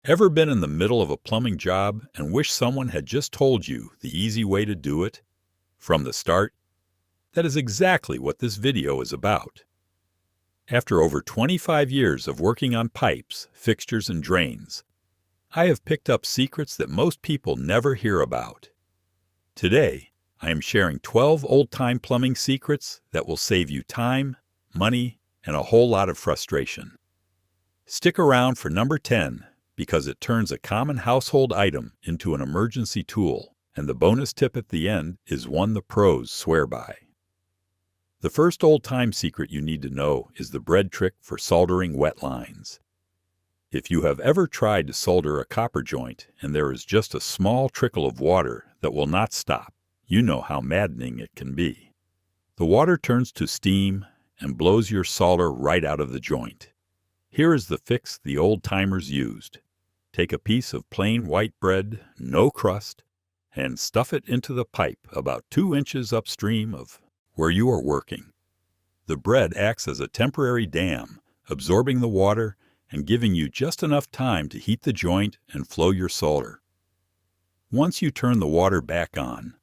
Ever been in the middle of a plumbing job and wish someone had just told you the easy way to do it from the start? That is exactly what this video is about. After over 25 years of working on pipes, fixtures, and drains, I have picked up secrets that most people never hear about. Today, I am sharing 12 old-time plumbing secrets that will save you time, money, and a whole lot of frustration. Stick around for number 10 because it turns a common household item into an emergency tool, and the bonus tip at the end is one the pros swear by. The first old-time secret you need to know is the bread trick for soldering wet lines. If you have ever tried to solder a copper joint and there is just a small trickle of water that will not stop, you know how maddening it can be. The water turns to steam and blows your solder right out of the joint. Here is the fix the old-timers used. Take a piece of plain white bread, no crust, and stuff it into the pipe about 2 inches upstream of where you are working. The bread acts as a temporary dam, absorbing the water and giving you just enough time to heat the joint and flow your solder. Once you turn the water back on,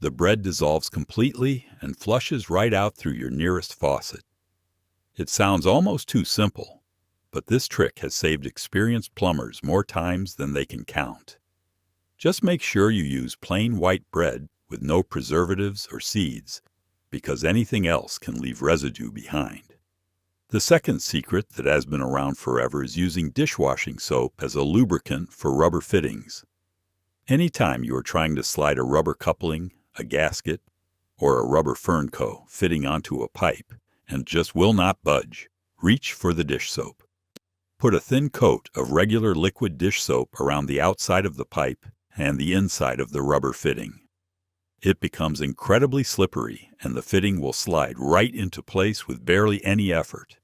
the bread dissolves completely and flushes right out through your nearest faucet. It sounds almost too simple, but this trick has saved experienced plumbers more times than they can count. Just make sure you use plain white bread with no preservatives or seeds, because anything else can leave residue behind. The second secret that has been around forever is using dishwashing soap as a lubricant for rubber fittings. Anytime you are trying to slide a rubber coupling, a gasket, or a rubber fernco fitting onto a pipe and just will not budge, reach for the dish soap. Put a thin coat of regular liquid dish soap around the outside of the pipe and the inside of the rubber fitting. It becomes incredibly slippery, and the fitting will slide right into place with barely any effort.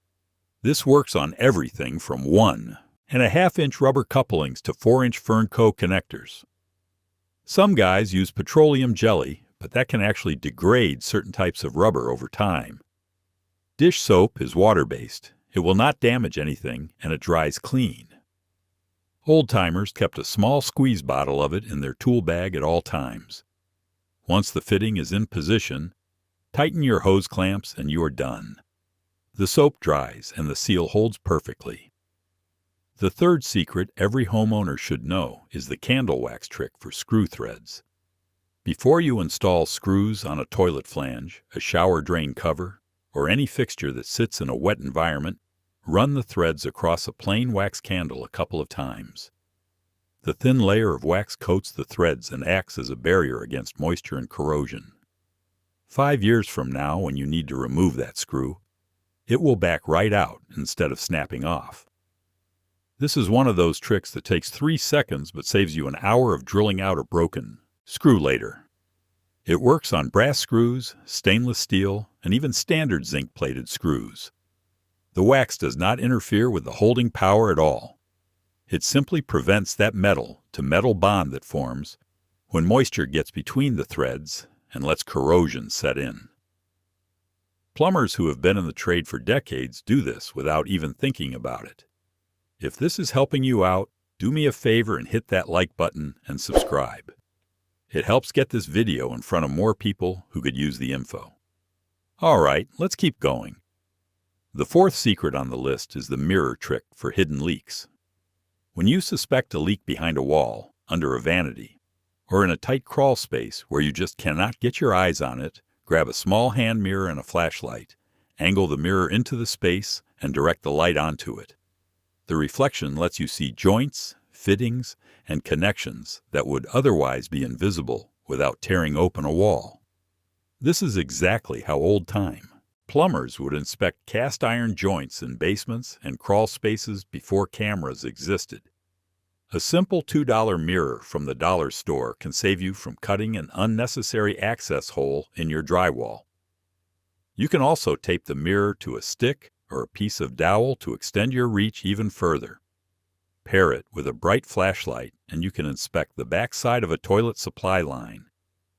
This works on everything from 1.5-inch rubber couplings to 4-inch fernco connectors. Some guys use petroleum jelly, but that can actually degrade certain types of rubber over time. Dish soap is water-based. It will not damage anything, and it dries clean. Old-timers kept a small squeeze bottle of it in their tool bag at all times. Once the fitting is in position, tighten your hose clamps and you are done. The soap dries and the seal holds perfectly. The third secret every homeowner should know is the candle wax trick for screw threads. Before you install screws on a toilet flange, a shower drain cover, or any fixture that sits in a wet environment, run the threads across a plain wax candle a couple of times. The thin layer of wax coats the threads and acts as a barrier against moisture and corrosion. 5 years from now, when you need to remove that screw, it will back right out instead of snapping off. This is one of those tricks that takes 3 seconds but saves you an hour of drilling out a broken screw later. It works on brass screws, stainless steel, and even standard zinc-plated screws. The wax does not interfere with the holding power at all. It simply prevents that metal-to-metal bond that forms when moisture gets between the threads and lets corrosion set in. Plumbers who have been in the trade for decades do this without even thinking about it. If this is helping you out, do me a favor and hit that like button and subscribe. It helps get this video in front of more people who could use the info. All right, let's keep going. The fourth secret on the list is the mirror trick for hidden leaks. When you suspect a leak behind a wall, under a vanity, or in a tight crawl space where you just cannot get your eyes on it, grab a small hand mirror and a flashlight, angle the mirror into the space, and direct the light onto it. The reflection lets you see joints, fittings, and connections that would otherwise be invisible without tearing open a wall. This is exactly how old-time plumbers would inspect cast iron joints in basements and crawl spaces before cameras existed. A simple $2 mirror from the dollar store can save you from cutting an unnecessary access hole in your drywall. You can also tape the mirror to a stick or a piece of dowel to extend your reach even further. Pair it with a bright flashlight and you can inspect the backside of a toilet supply line,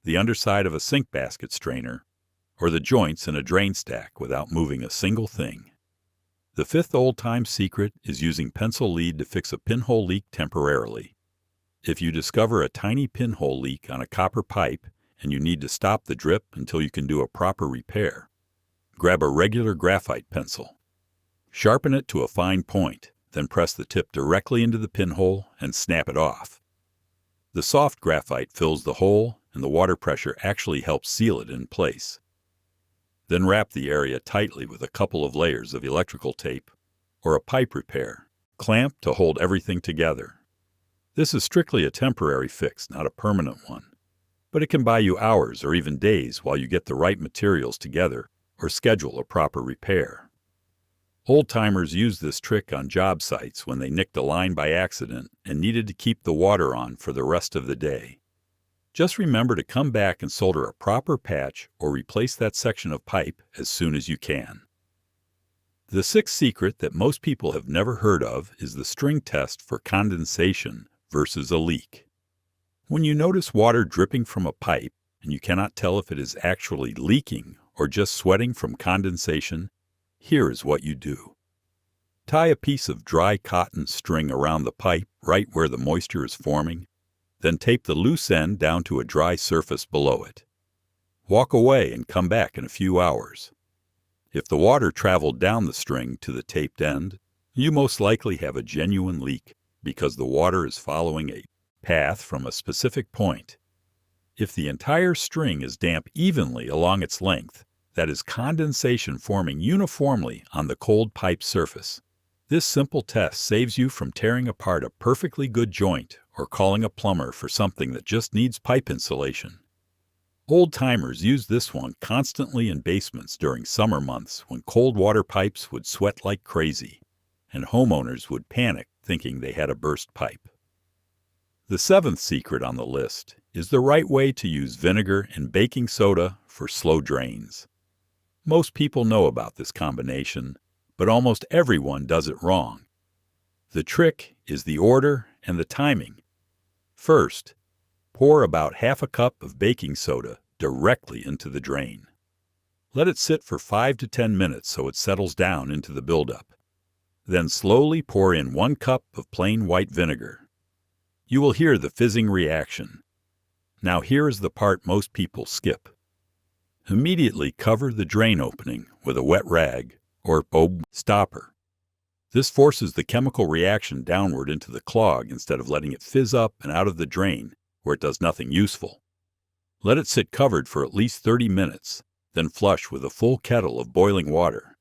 the underside of a sink basket strainer, or the joints in a drain stack without moving a single thing. The fifth old-time secret is using pencil lead to fix a pinhole leak temporarily. If you discover a tiny pinhole leak on a copper pipe and you need to stop the drip until you can do a proper repair, grab a regular graphite pencil. Sharpen it to a fine point, then press the tip directly into the pinhole and snap it off. The soft graphite fills the hole, and the water pressure actually helps seal it in place. Then wrap the area tightly with a couple of layers of electrical tape or a pipe repair, clamp to hold everything together. This is strictly a temporary fix, not a permanent one, but it can buy you hours or even days while you get the right materials together or schedule a proper repair. Old-timers used this trick on job sites when they nicked a line by accident and needed to keep the water on for the rest of the day. Just remember to come back and solder a proper patch or replace that section of pipe as soon as you can. The sixth secret that most people have never heard of is the string test for condensation versus a leak. When you notice water dripping from a pipe and you cannot tell if it is actually leaking or just sweating from condensation, here is what you do. Tie a piece of dry cotton string around the pipe right where the moisture is forming, then tape the loose end down to a dry surface below it. Walk away and come back in a few hours. If the water traveled down the string to the taped end, you most likely have a genuine leak because the water is following a path from a specific point. If the entire string is damp evenly along its length, that is condensation forming uniformly on the cold pipe surface. This simple test saves you from tearing apart a perfectly good joint or calling a plumber for something that just needs pipe insulation. Old-timers used this one constantly in basements during summer months when cold water pipes would sweat like crazy, and homeowners would panic thinking they had a burst pipe. The seventh secret on the list is the right way to use vinegar and baking soda for slow drains. Most people know about this combination, but almost everyone does it wrong. The trick is the order and the timing. First, pour about half a cup of baking soda directly into the drain. Let it sit for 5 to 10 minutes so it settles down into the buildup. Then slowly pour in 1 cup of plain white vinegar. You will hear the fizzing reaction. Now here is the part most people skip. Immediately cover the drain opening with a wet rag or stopper. This forces the chemical reaction downward into the clog instead of letting it fizz up and out of the drain where it does nothing useful. Let it sit covered for at least 30 minutes, then flush with a full kettle of boiling water.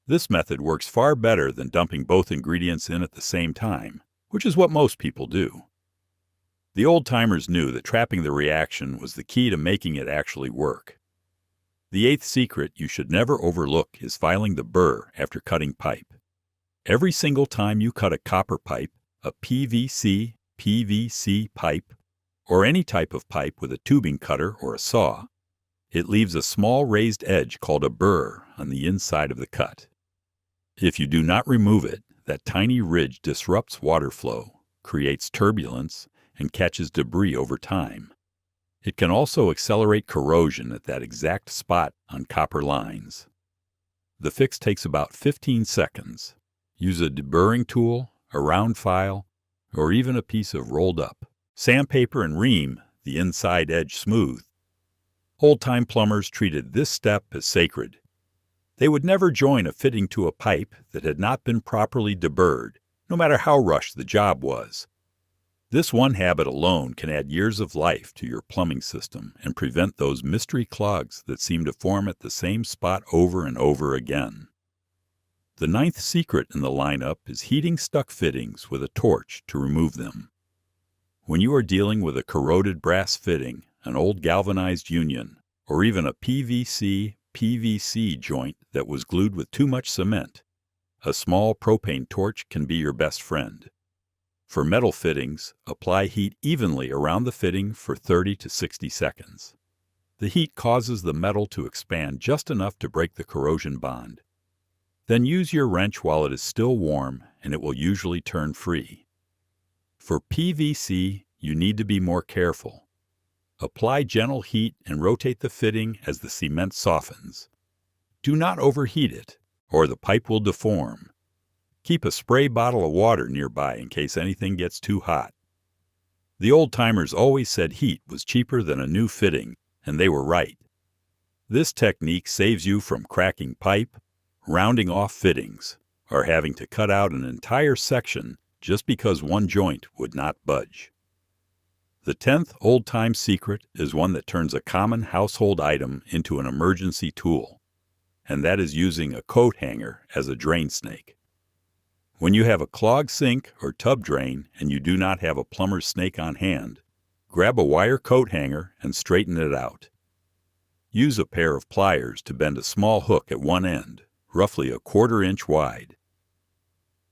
This method works far better than dumping both ingredients in at the same time, which is what most people do. The old-timers knew that trapping the reaction was the key to making it actually work. The eighth secret you should never overlook is filing the burr after cutting pipe. Every single time you cut a copper pipe, a PVC pipe, or any type of pipe with a tubing cutter or a saw, it leaves a small raised edge called a burr on the inside of the cut. If you do not remove it, that tiny ridge disrupts water flow, creates turbulence, and catches debris over time. It can also accelerate corrosion at that exact spot on copper lines. The fix takes about 15 seconds. Use a deburring tool, a round file, or even a piece of rolled up sandpaper and ream the inside edge smooth. Old-time plumbers treated this step as sacred. They would never join a fitting to a pipe that had not been properly deburred, no matter how rushed the job was. This one habit alone can add years of life to your plumbing system and prevent those mystery clogs that seem to form at the same spot over and over again. The ninth secret in the lineup is heating stuck fittings with a torch to remove them. When you are dealing with a corroded brass fitting, an old galvanized union, or even a PVC joint that was glued with too much cement, a small propane torch can be your best friend. For metal fittings, apply heat evenly around the fitting for 30 to 60 seconds. The heat causes the metal to expand just enough to break the corrosion bond. Then use your wrench while it is still warm, and it will usually turn free. For PVC, you need to be more careful. Apply gentle heat and rotate the fitting as the cement softens. Do not overheat it, or the pipe will deform. Keep a spray bottle of water nearby in case anything gets too hot. The old-timers always said heat was cheaper than a new fitting, and they were right. This technique saves you from cracking pipe, rounding off fittings, or having to cut out an entire section just because one joint would not budge. The 10th old-time secret is one that turns a common household item into an emergency tool, and that is using a coat hanger as a drain snake. When you have a clogged sink or tub drain and you do not have a plumber's snake on hand, grab a wire coat hanger and straighten it out. Use a pair of pliers to bend a small hook at one end, roughly a 1/4 inch wide.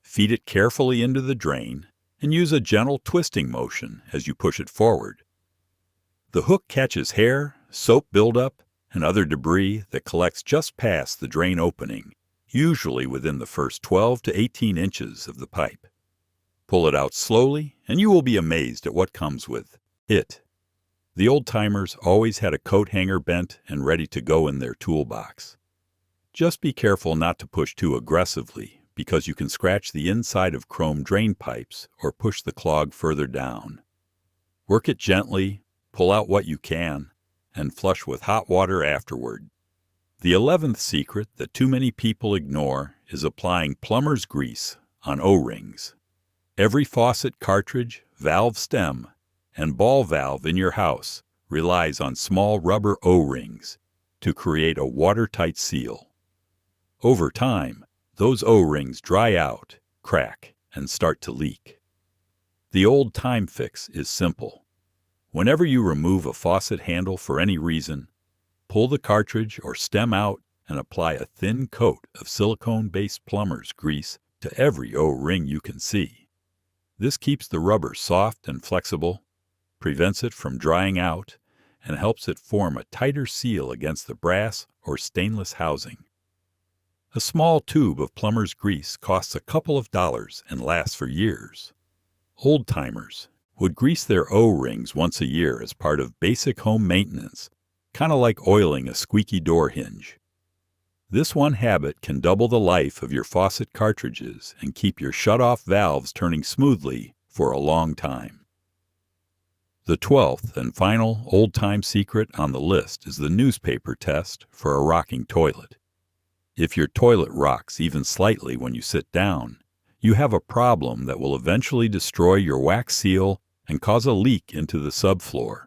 Feed it carefully into the drain and use a gentle twisting motion as you push it forward. The hook catches hair, soap buildup, and other debris that collects just past the drain opening, usually within the first 12 to 18 inches of the pipe. Pull it out slowly, and you will be amazed at what comes with it. The old-timers always had a coat hanger bent and ready to go in their toolbox. Just be careful not to push too aggressively, because you can scratch the inside of chrome drain pipes or push the clog further down. Work it gently, pull out what you can, and flush with hot water afterward. The 11th secret that too many people ignore is applying plumber's grease on O-rings. Every faucet cartridge, valve stem, and ball valve in your house relies on small rubber O-rings to create a watertight seal. Over time, those O-rings dry out, crack, and start to leak. The old-time fix is simple. Whenever you remove a faucet handle for any reason, pull the cartridge or stem out and apply a thin coat of silicone-based plumber's grease to every O-ring you can see. This keeps the rubber soft and flexible, prevents it from drying out, and helps it form a tighter seal against the brass or stainless housing. A small tube of plumber's grease costs a couple of dollars and lasts for years. Old-timers would grease their O-rings once a year as part of basic home maintenance, kind of like oiling a squeaky door hinge. This one habit can double the life of your faucet cartridges and keep your shut-off valves turning smoothly for a long time. The 12th and final old-time secret on the list is the newspaper test for a rocking toilet. If your toilet rocks even slightly when you sit down, you have a problem that will eventually destroy your wax seal and cause a leak into the subfloor.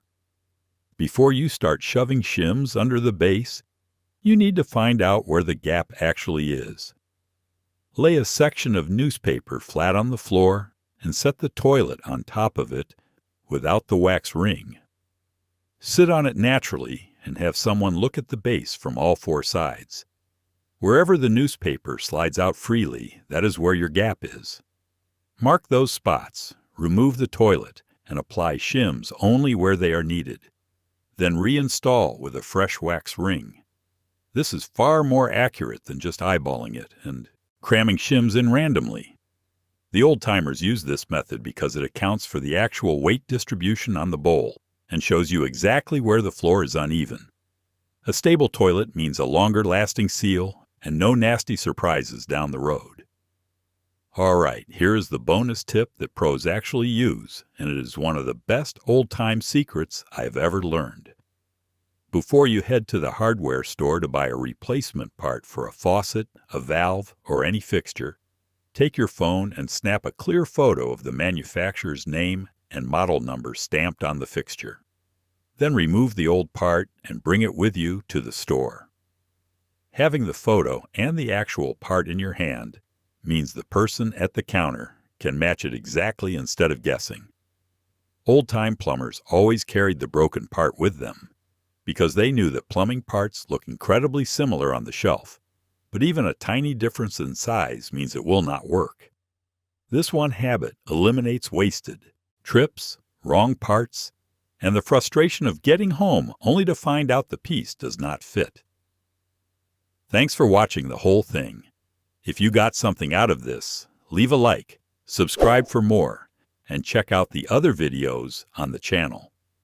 Before you start shoving shims under the base, you need to find out where the gap actually is. Lay a section of newspaper flat on the floor and set the toilet on top of it without the wax ring. Sit on it naturally and have someone look at the base from all 4 sides. Wherever the newspaper slides out freely, that is where your gap is. Mark those spots, remove the toilet, and apply shims only where they are needed. Then reinstall with a fresh wax ring. This is far more accurate than just eyeballing it and cramming shims in randomly. The old-timers use this method because it accounts for the actual weight distribution on the bowl and shows you exactly where the floor is uneven. A stable toilet means a longer-lasting seal and no nasty surprises down the road. All right, here is the bonus tip that pros actually use, and it is one of the best old-time secrets I have ever learned. Before you head to the hardware store to buy a replacement part for a faucet, a valve, or any fixture, take your phone and snap a clear photo of the manufacturer's name and model number stamped on the fixture. Then remove the old part and bring it with you to the store. Having the photo and the actual part in your hand means the person at the counter can match it exactly instead of guessing. Old-time plumbers always carried the broken part with them because they knew that plumbing parts look incredibly similar on the shelf, but even a tiny difference in size means it will not work. This one habit eliminates wasted, trips, wrong parts, and the frustration of getting home only to find out the piece does not fit. Thanks for watching the whole thing. If you got something out of this, leave a like, subscribe for more, and check out the other videos on the channel.